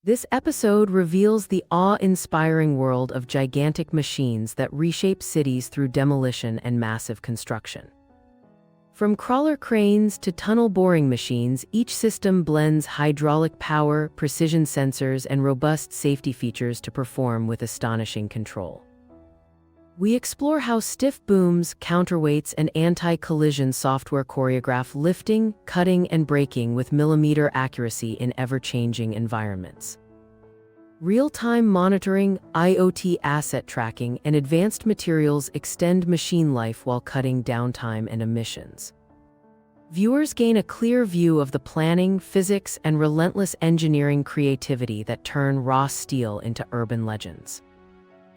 This episode reveals the awe-inspiring world of gigantic machines that reshape cities through demolition and massive construction. From crawler cranes to tunnel boring machines, each system blends hydraulic power, precision sensors, and robust safety features to perform with astonishing control. We explore how stiff booms, counterweights, and anti-collision software choreograph lifting, cutting, and braking with millimeter accuracy in ever-changing environments. Real-time monitoring, IoT asset tracking, and advanced materials extend machine life while cutting downtime and emissions. Viewers gain a clear view of the planning, physics, and relentless engineering creativity that turn raw steel into urban legends.